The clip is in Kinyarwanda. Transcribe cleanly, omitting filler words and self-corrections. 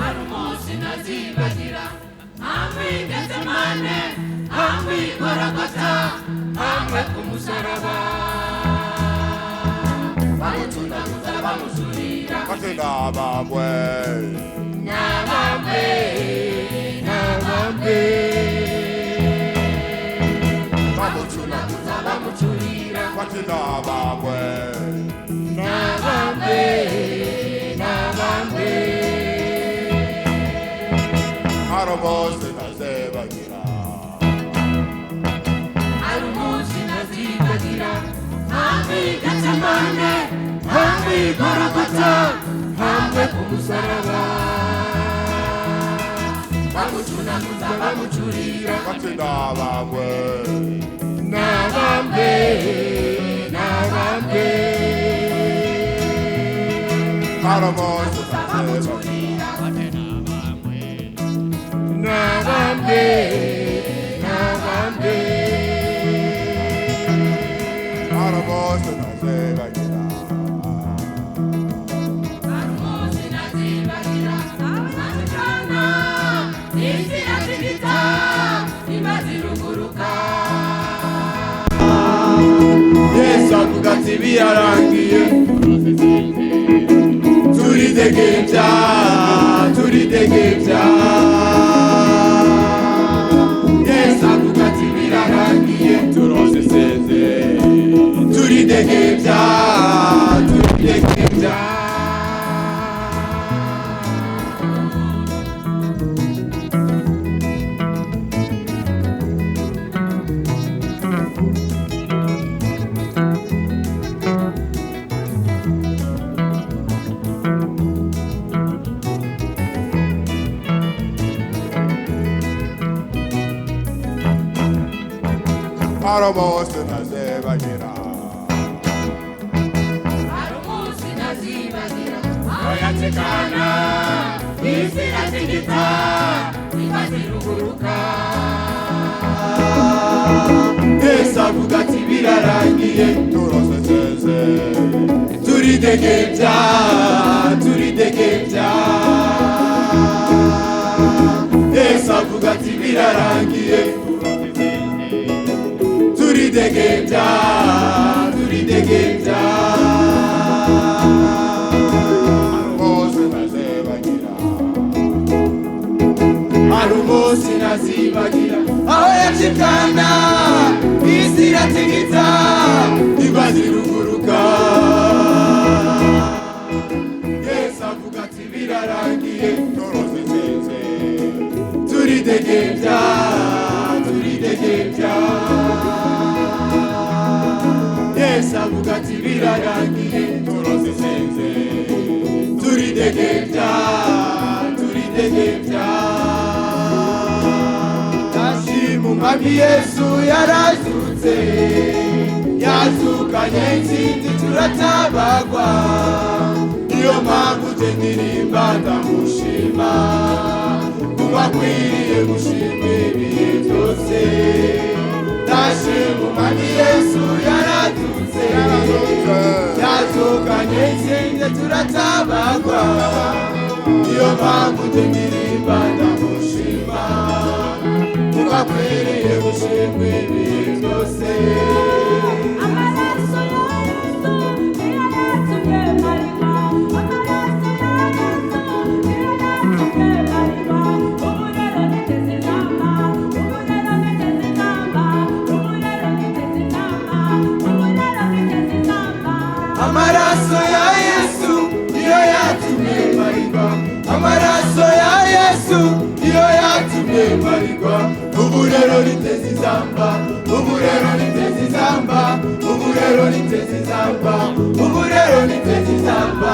Arumose nazibagira Hamwe Getsemane, hamwe Golgotha, hamwe ku musaraba. Bamutunaguza bamushurira Batenda bamwe n'abambe bamutunaguza bamushurira Batenda bamwe n'abambe Arumose nazibagira hamwe Getsemane, hamwe Golgotha, hamwe ku musaraba. Bamutunaguza bamushurira Batenda bamwe n'abambe Arumose nazibagira n'abambe Arumose nazibagira Amajana isi yatigita imaze iruguruka. Yesu avuga ati birarangiye turidegembya Yesu avuga ati birarangiye turose seze turidegembya Arumose nazibagira Oyatekana isi yatigita imaze iruguruka. Yesu avuga ati birarangiye turose seze turidegembya Yesu avuga ati birarangiye turidegembya Arumose nazibagira aho yacikana isi iratigita imaze iruguruka. Yesu avuga ati birarangiye turose seze turidegembya Yesu avuga ati birarangiye turose seze turidegembya Ndashima umwami Yesu yarazutse yazukanye intsinzi turatabagwa niyo mpamvu nje ndirimba ndamushima kuko akwiriye gushima ibihe byose. Ndashima umwami Yesu yarazutse yazukanye intsinzi turatabagwa niyo mpamvu nje ndirimba ndamushima kuko akwiriye gushima ibihe byose. Amaraso ya Yesu niyo yatumye mparirwa. Amaraso ya Yesu niyo yatumye mparirwa. Ubu rero niteze inama, Amaraso ya Yesu niyo yatumye mparirwa. Amaraso ya Yesu niyo yatumye mparirwa. Ubu rero niteze izamba, ubu rero niteze izamba, ubu rero niteze izamba, ubu rero niteze izamba.